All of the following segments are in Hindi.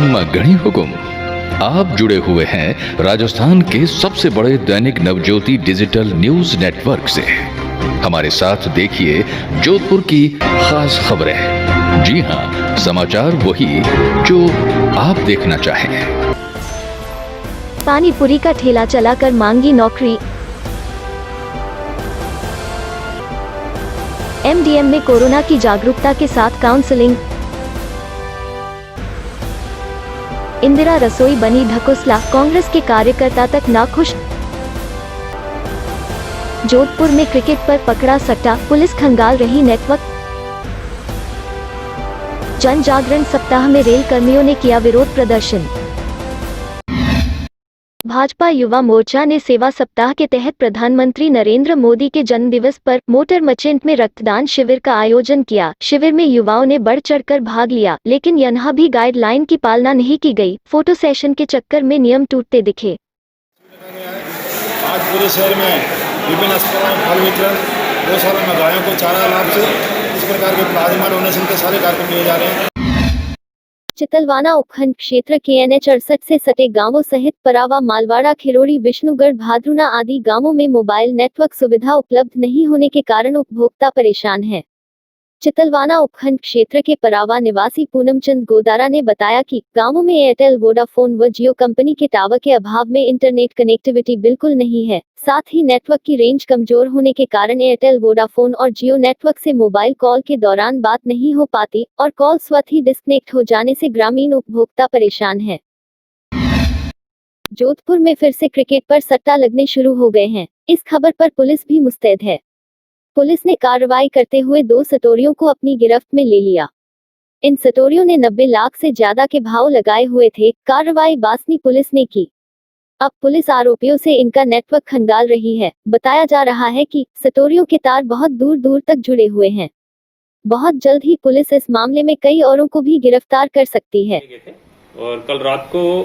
मगनी हुकुम। आप जुड़े हुए हैं राजस्थान के सबसे बड़े Dainik Navjyoti digital news network से। हमारे साथ देखिए जोधपुर की खास खबरें। जी हां, समाचार वही जो आप देखना चाहें। पानी पूरी का ठेला चलाकर मांगी नौकरी। एमडीएम में कोरोना की जागरूकता के साथ काउंसलिंग। इंदिरा रसोई बनी ढकोसला, कांग्रेस के कार्यकर्ता तक नाखुश। जोधपुर में क्रिकेट पर पकड़ा सट्टा, पुलिस खंगाल रही नेटवर्क। जन जागरण सप्ताह में रेल कर्मियों ने किया विरोध प्रदर्शन। भाजपा युवा मोर्चा ने सेवा सप्ताह के तहत प्रधानमंत्री नरेंद्र मोदी के जन्मदिवस पर मोटर मर्चेंट में रक्तदान शिविर का आयोजन किया। शिविर में युवाओं ने बढ़ चढ़कर भाग लिया, लेकिन यहाँ भी गाइडलाइन की पालना नहीं की गई। फोटो सेशन के चक्कर में नियम टूटते दिखे। आज पूरे शहर में विभिन्न अस्पतालों में फल वितरण, गौशाला में गायों को चारा लाभ से इस प्रकार के प्लाज्मा डोनेशन के सारे कार्यक्रम किए जा रहे हैं। चितलवाना उपखंड क्षेत्र के NH 68 से सटे गांवों सहित परावा, मालवाड़ा, खिरोड़ी, विष्णुगढ़, भाद्रुना आदि गांवों में मोबाइल नेटवर्क सुविधा उपलब्ध नहीं होने के कारण उपभोक्ता परेशान है। चितलवाना उपखंड क्षेत्र के परावा निवासी पूनमचंद गोदारा ने बताया कि गांवों में एयरटेल, वोडाफोन व जियो कंपनी के टावर के अभाव में इंटरनेट कनेक्टिविटी बिल्कुल नहीं है। साथ ही नेटवर्क की रेंज कमजोर होने के कारण एयरटेल, वोडाफोन और जियो नेटवर्क से मोबाइल कॉल के दौरान बात नहीं हो पाती और कॉल स्वतः ही डिस्कनेक्ट हो जाने से ग्रामीण उपभोक्ता परेशान है। जोधपुर में फिर से क्रिकेट पर सट्टा लगने शुरू हो गए हैं। इस खबर पर पुलिस भी मुस्तैद है। पुलिस ने कार्रवाई करते हुए 2 सटोरियों को अपनी गिरफ्त में ले लिया। इन सटोरियों ने 90 लाख से ज्यादा के भाव लगाए हुए थे। कार्रवाई बासनी पुलिस ने की। अब पुलिस आरोपियों से इनका नेटवर्क खंगाल रही है। बताया जा रहा है कि सटोरियों के तार बहुत दूर दूर तक जुड़े हुए हैं। बहुत जल्द ही पुलिस इस मामले में कई औरों को भी गिरफ्तार कर सकती है। और कल रात को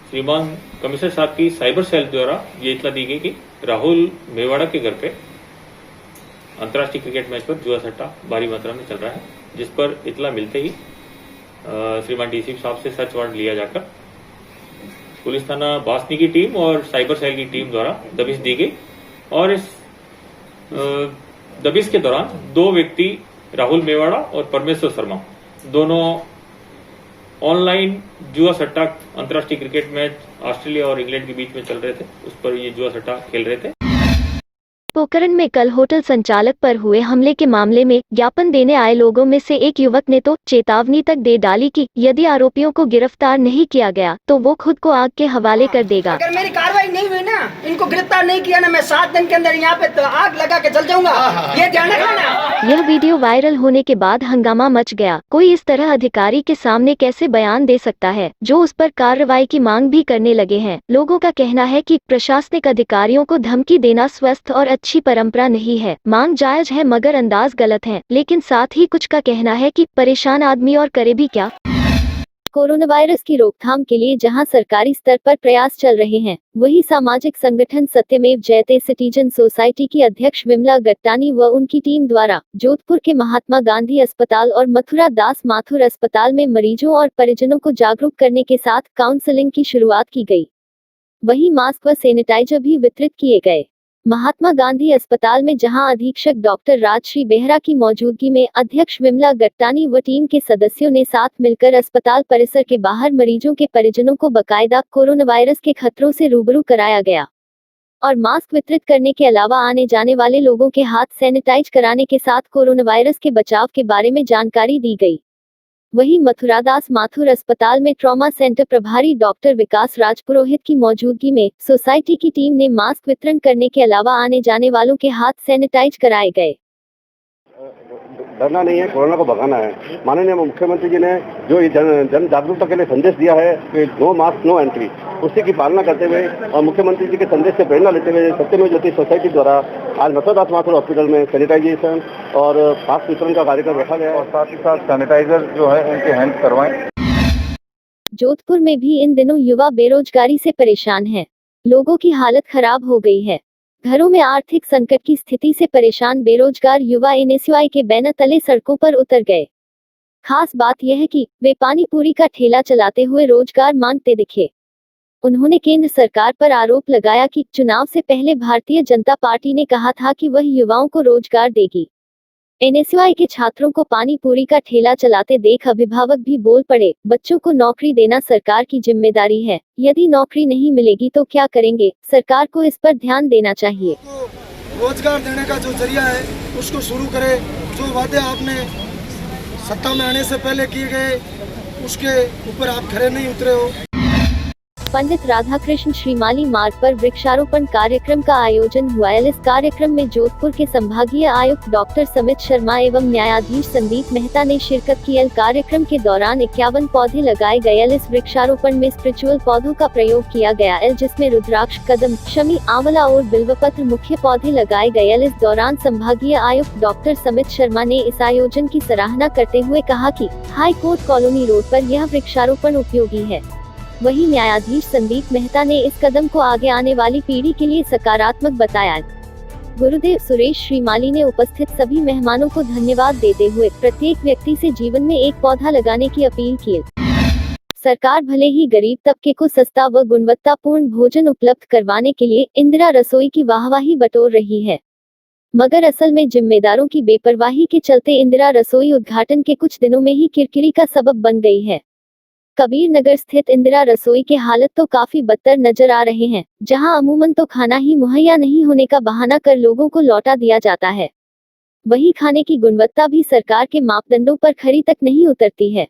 श्रीमान कमिश्नर साहब की साइबर सेल द्वारा ये इत्तला दी गई कि राहुल मेवाड़ा के घर पे अंतर्राष्ट्रीय क्रिकेट मैच पर जुआ सट्टा भारी मात्रा में चल रहा है, जिस पर इत्तला मिलते ही श्रीमान डीसीपी साहब से सर्च वारंट लिया जाकर पुलिस थाना बासनी की टीम और साइबर सेल की टीम द्वारा दबिश दी गई। और इस दबिश के दौरान 2 व्यक्ति राहुल मेवाड़ा और परमेश्वर शर्मा दोनों ऑनलाइन जुआ सट्टा अंतर्राष्ट्रीय क्रिकेट मैच ऑस्ट्रेलिया और इंग्लैंड के बीच में चल रहे थे, उस पर ये जुआ सट्टा खेल रहे थे। पोखरण में कल होटल संचालक पर हुए हमले के मामले में ज्ञापन देने आए लोगों में से एक युवक ने तो चेतावनी तक दे डाली कि यदि आरोपियों को गिरफ्तार नहीं किया गया तो वो खुद को आग के हवाले कर देगा। अगर मेरी कार्रवाई नहीं हुई ना, इनको गिरफ्तार नहीं किया ना, मैं 7 दिन के अंदर यहाँ पे तो आग लगा के जल जाऊंगा। ये ध्यान रखना। यह वीडियो वायरल होने के बाद हंगामा मच गया। कोई इस तरह अधिकारी के सामने कैसे बयान दे सकता है, जो उस पर कार्रवाई की मांग भी करने लगे हैं। लोगों का कहना है कि प्रशासनिक अधिकारियों को धमकी देना स्वस्थ और अच्छी परंपरा नहीं है। मांग जायज है मगर अंदाज गलत है। लेकिन साथ ही कुछ का कहना है कि परेशान आदमी और करे भी क्या। कोरोना वायरस की रोकथाम के लिए जहां सरकारी स्तर पर प्रयास चल रहे हैं, वहीं सामाजिक संगठन सत्यमेव जयते सिटीजन सोसाइटी की अध्यक्ष विमला गट्टानी व उनकी टीम द्वारा जोधपुर के महात्मा गांधी अस्पताल और मथुरा दास माथुर अस्पताल में मरीजों और परिजनों को जागरूक करने के साथ काउंसलिंग की शुरुआत की गई। वहीं मास्क व सैनिटाइजर भी वितरित किए गए। महात्मा गांधी अस्पताल में जहां अधीक्षक डॉक्टर राजश्री बेहरा की मौजूदगी में अध्यक्ष विमला गट्टानी व टीम के सदस्यों ने साथ मिलकर अस्पताल परिसर के बाहर मरीजों के परिजनों को बकायदा कोरोना वायरस के खतरों से रूबरू कराया गया और मास्क वितरित करने के अलावा आने जाने वाले लोगों के हाथ सैनिटाइज कराने के साथ कोरोना वायरस के बचाव के बारे में जानकारी दी गई। वहीं मथुरादास माथुर अस्पताल में ट्रॉमा सेंटर प्रभारी डॉक्टर विकास राजपुरोहित की मौजूदगी में सोसाइटी की टीम ने मास्क वितरण करने के अलावा आने जाने वालों के हाथ सैनिटाइज कराए गए। डरना नहीं है, कोरोना को भगाना है। माननीय मुख्यमंत्री जी ने जो जन जागरूकता के लिए संदेश दिया है कि नो मास्क नो एंट्री, उसी की पालना करते हुए और मुख्यमंत्री जी के संदेश से प्रेरणा लेते हुए सत्यमेव ज्योति सोसाइटी द्वारा आज मथुरादास माथुर हॉस्पिटल में सैनिटाइजेशन और मास्क वितरण का कार्यक्रम रखा गया और साथ ही साथ सैनिटाइजर जो है उनके हैंड करवाएं। जोधपुर में भी इन दिनों युवा बेरोजगारी से परेशान है। लोगों की हालत खराब हो गई है। घरों में आर्थिक संकट की स्थिति से परेशान बेरोजगार युवा NSUI के बैनर तले सड़कों पर उतर गए। खास बात यह है कि वे पानी पूरी का ठेला चलाते हुए रोजगार मांगते दिखे। उन्होंने केंद्र सरकार पर आरोप लगाया कि चुनाव से पहले भारतीय जनता पार्टी ने कहा था कि वह युवाओं को रोजगार देगी। एनएसयूआई के छात्रों को पानी पूरी का ठेला चलाते देख अभिभावक भी बोल पड़े, बच्चों को नौकरी देना सरकार की जिम्मेदारी है, यदि नौकरी नहीं मिलेगी तो क्या करेंगे, सरकार को इस पर ध्यान देना चाहिए। रोजगार देने का जो जरिया है उसको शुरू करे। जो वादे आपने सत्ता में आने से पहले किए गए उसके ऊपर आप खरे नहीं उतरे हो। पंडित राधाकृष्ण श्रीमाली मार्ग पर वृक्षारोपण कार्यक्रम का आयोजन हुआ। इस कार्यक्रम में जोधपुर के संभागीय आयुक्त डॉक्टर समित शर्मा एवं न्यायाधीश संदीप मेहता ने शिरकत की। कार्यक्रम के दौरान 51 पौधे लगाए गए। इस वृक्षारोपण में स्पिरिचुअल पौधों का प्रयोग किया गया, जिसमें रुद्राक्ष, कदम, शमी, आंवला और बिल्वपत्र मुख्य पौधे लगाए गए। इस दौरान संभागीय आयुक्त डॉक्टर समित शर्मा ने इस आयोजन की सराहना करते हुए कहा कि हाई कोर्ट कॉलोनी रोड पर यह वृक्षारोपण उपयोगी है। वहीं न्यायाधीश संदीप मेहता ने इस कदम को आगे आने वाली पीढ़ी के लिए सकारात्मक बताया। गुरुदेव सुरेश श्रीमाली ने उपस्थित सभी मेहमानों को धन्यवाद देते हुए प्रत्येक व्यक्ति से जीवन में एक पौधा लगाने की अपील की। सरकार भले ही गरीब तबके को सस्ता व गुणवत्तापूर्ण भोजन उपलब्ध करवाने के लिए इंदिरा रसोई की वाहवाही बटोर रही है, मगर असल में जिम्मेदारों की बेपरवाही के चलते इंदिरा रसोई उद्घाटन के कुछ दिनों में ही किरकिरी का सबब बन गई है। कबीर नगर स्थित इंदिरा रसोई के हालत तो काफी बदतर नजर आ रहे हैं, जहां अमूमन तो खाना ही मुहैया नहीं होने का बहाना कर लोगों को लौटा दिया जाता है। वहीं खाने की गुणवत्ता भी सरकार के मापदंडों पर खरी तक नहीं उतरती है,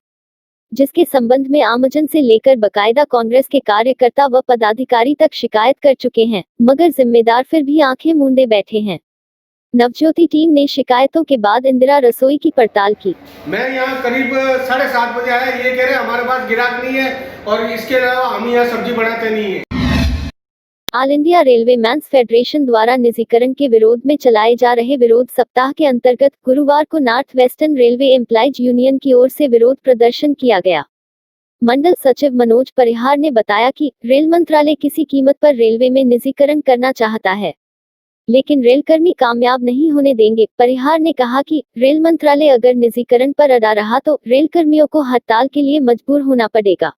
जिसके संबंध में आमजन से लेकर बकायदा कांग्रेस के कार्यकर्ता व पदाधिकारी तक शिकायत कर चुके हैं, मगर जिम्मेदार फिर भी आंखें मूंदे बैठे हैं। नवज्योति टीम ने शिकायतों के बाद इंदिरा रसोई की पड़ताल की। मैं यहाँ करीब 7:30 बजे आया, ये कह रहे हमारे पास ग्राहक नहीं है और इसके अलावा हम यहाँ सब्जी बनाते नहीं है। All India railway men's federation द्वारा निजीकरण के विरोध में चलाए जा रहे विरोध सप्ताह के अंतर्गत गुरुवार को north western railway employees union की ओर से विरोध प्रदर्शन किया गया। मंडल सचिव मनोज परिहार ने बताया कि रेल मंत्रालय किसी कीमत पर रेलवे में निजीकरण करना चाहता है, लेकिन रेलकर्मी कामयाब नहीं होने देंगे। परिहार ने कहा कि रेल मंत्रालय अगर निजीकरण पर अड़ा रहा तो रेलकर्मियों को हड़ताल के लिए मजबूर होना पड़ेगा।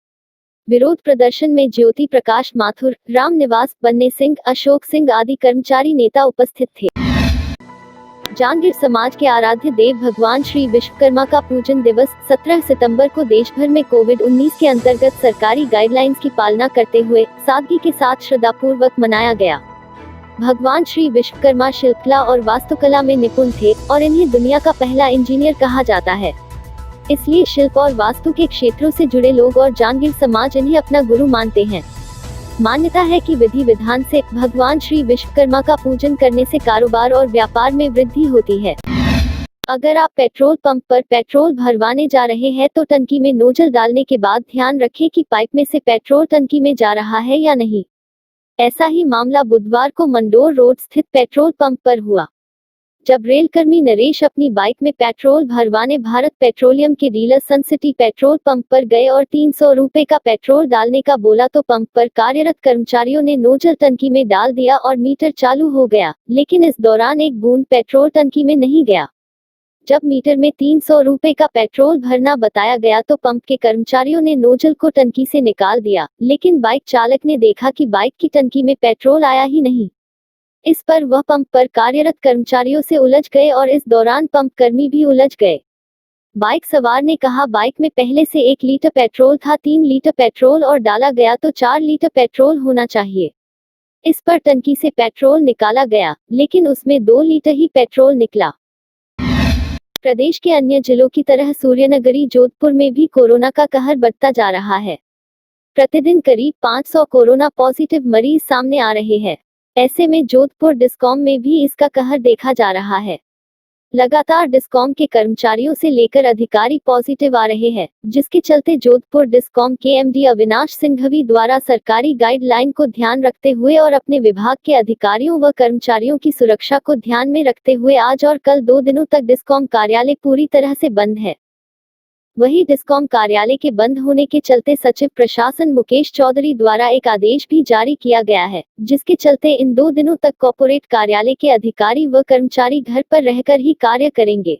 विरोध प्रदर्शन में ज्योति प्रकाश माथुर, राम निवास, बन्ने सिंह, अशोक सिंह आदि कर्मचारी नेता उपस्थित थे। जांगीर समाज के आराध्य देव भगवान श्री विश्वकर्मा का पूजन दिवस 17 सितंबर को देश भर में कोविड-19 के अंतर्गत सरकारी गाइडलाइंस की पालना करते हुए सादगी के साथ श्रद्धापूर्वक मनाया गया। भगवान श्री विश्वकर्मा शिल्पकला और वास्तुकला में निपुण थे और इन्हें दुनिया का पहला इंजीनियर कहा जाता है। इसलिए शिल्प और वास्तु के क्षेत्रों से जुड़े लोग और जांगीर समाज इन्हें अपना गुरु मानते हैं। मान्यता है कि विधि विधान से भगवान श्री विश्वकर्मा का पूजन करने से कारोबार और व्यापार में वृद्धि होती है। अगर आप पेट्रोल पंप पर पेट्रोल भरवाने जा रहे हैं तो टंकी में नोजल डालने के बाद ध्यान रखें कि पाइप में से पेट्रोल टंकी में जा रहा है या नहीं। ऐसा ही मामला बुधवार को मंडोर रोड स्थित पेट्रोल पंप पर हुआ, जब रेलकर्मी नरेश अपनी बाइक में पेट्रोल भरवाने भारत पेट्रोलियम के डीलर सन सिटी पेट्रोल पंप पर गए और 300 रुपए का पेट्रोल डालने का बोला तो पंप पर कार्यरत कर्मचारियों ने नोजल टंकी में डाल दिया और मीटर चालू हो गया, लेकिन इस दौरान एक बूंद पेट्रोल टंकी में नहीं गया। जब मीटर में 300 रुपए का पेट्रोल भरना बताया गया तो पंप के कर्मचारियों ने नोजल को टंकी से निकाल दिया, लेकिन बाइक चालक ने देखा कि बाइक की टंकी में पेट्रोल आया ही नहीं। इस पर वह पंप पर कार्यरत कर्मचारियों से उलझ गए और इस दौरान पंप कर्मी भी उलझ गए। बाइक सवार ने कहा बाइक में पहले से 1 लीटर पेट्रोल था, 3 लीटर पेट्रोल और डाला गया तो 4 लीटर पेट्रोल होना चाहिए। इस पर टंकी से पेट्रोल निकाला गया, लेकिन उसमें 2 लीटर ही पेट्रोल निकला। प्रदेश के अन्य जिलों की तरह सूर्यनगरी जोधपुर में भी कोरोना का कहर बढ़ता जा रहा है। प्रतिदिन करीब 500 कोरोना पॉजिटिव मरीज सामने आ रहे हैं। ऐसे में जोधपुर डिस्कॉम में भी इसका कहर देखा जा रहा है। लगातार डिस्कॉम के कर्मचारियों से लेकर अधिकारी पॉजिटिव आ रहे हैं, जिसके चलते जोधपुर डिस्कॉम के एमडी अविनाश सिंघवी द्वारा सरकारी गाइडलाइन को ध्यान रखते हुए और अपने विभाग के अधिकारियों व कर्मचारियों की सुरक्षा को ध्यान में रखते हुए आज और कल 2 दिनों तक डिस्कॉम कार्यालय पूरी तरह से बंद है। वहीं डिस्कॉम कार्यालय के बंद होने के चलते सचिव प्रशासन मुकेश चौधरी द्वारा एक आदेश भी जारी किया गया है, जिसके चलते इन 2 दिनों तक कॉर्पोरेट कार्यालय के अधिकारी व कर्मचारी घर पर रहकर ही कार्य करेंगे।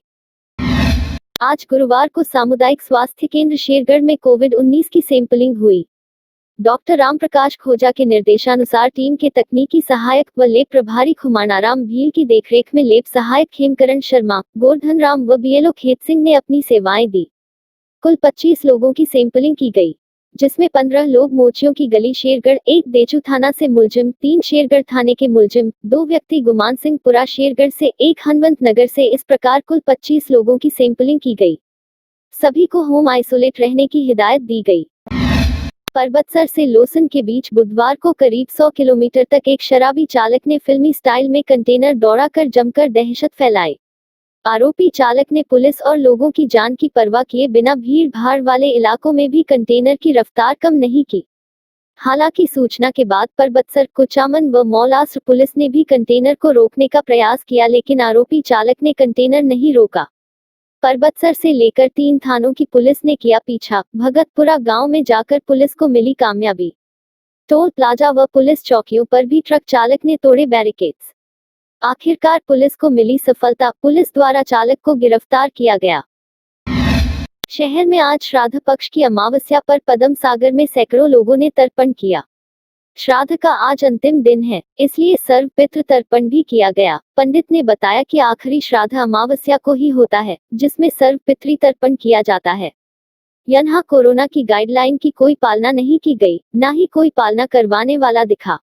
आज गुरुवार को सामुदायिक स्वास्थ्य केंद्र शेरगढ़ में कोविड-19 की सैंपलिंग हुई। डॉक्टर राम प्रकाश खोजा के निर्देशानुसार टीम के तकनीकी सहायक व लेब प्रभारी खुमानाराम भील की देखरेख में लेब सहायक खेमकरण शर्मा, गोवर्धन राम व बीएलओ खेत सिंह ने अपनी सेवाएं दी। कुल 25 लोगों की सैंपलिंग की गई, जिसमें 15 लोग मोचियों की गली शेरगढ़, 1 देचू थाना से मुलजिम, 3 शेरगढ़ थाने के मुलजिम, 2 व्यक्ति गुमान सिंहपुरा शेरगढ़ से, 1 हनवंत नगर से। इस प्रकार कुल 25 लोगों की सैंपलिंग की गई। सभी को होम आइसोलेट रहने की हिदायत दी गई। परबतसर से लोसन के बीच बुधवार को करीब 100 किलोमीटर तक एक शराबी चालक ने फिल्मी स्टाइल में कंटेनर दौड़ाकर जमकर दहशत फैलाई। आरोपी चालक ने पुलिस और लोगों की जान की परवाह किए बिना भीड़ भाड़ वाले इलाकों में भी कंटेनर की रफ्तार कम नहीं की। हालांकि सूचना के बाद परबतसर, कुचामन व मौलासर पुलिस ने भी कंटेनर को रोकने का प्रयास किया, लेकिन आरोपी चालक ने कंटेनर नहीं रोका। परबतसर से लेकर 3 थानों की पुलिस ने किया पीछा। भगतपुरा गांव में जाकर पुलिस को मिली कामयाबी। टोल प्लाजा व पुलिस चौकियों पर भी ट्रक चालक ने तोड़े बैरिकेड्स। आखिरकार पुलिस को मिली सफलता, पुलिस द्वारा चालक को गिरफ्तार किया गया। शहर में आज श्राद्ध पक्ष की अमावस्या पर पदम सागर में सैकड़ों लोगों ने तर्पण किया। श्राद्ध का आज अंतिम दिन है, इसलिए सर्व पितृ तर्पण भी किया गया। पंडित ने बताया कि आखिरी श्राद्ध अमावस्या को ही होता है, जिसमें सर्व पितृ तर्पण किया जाता है। यहाँ कोरोना की गाइडलाइन की कोई पालना नहीं की गई, न ही कोई पालना करवाने वाला दिखा।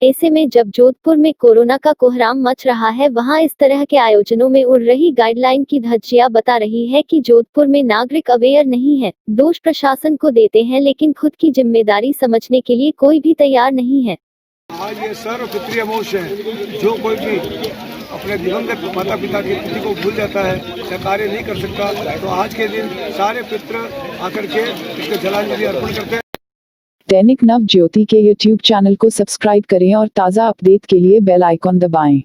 ऐसे में जब जोधपुर में कोरोना का कोहराम मच रहा है, वहां इस तरह के आयोजनों में उड़ रही गाइडलाइन की धज्जियां बता रही है कि जोधपुर में नागरिक अवेयर नहीं है। दोष प्रशासन को देते हैं, लेकिन खुद की जिम्मेदारी समझने के लिए कोई भी तैयार नहीं है। आज ये सर्व पितृ अमावस्या है। जो कोई भी अपने दिवंगत माता पिता की तिथि को भूल जाता है या कार्य नहीं कर सकता, तो आज के दिन सारे पितृ आकर के इसको जलांजलि अर्पण करते हैं। दैनिक नव ज्योति के YouTube चैनल को सब्सक्राइब करें और ताज़ा अपडेट के लिए बेल आइकॉन दबाएं।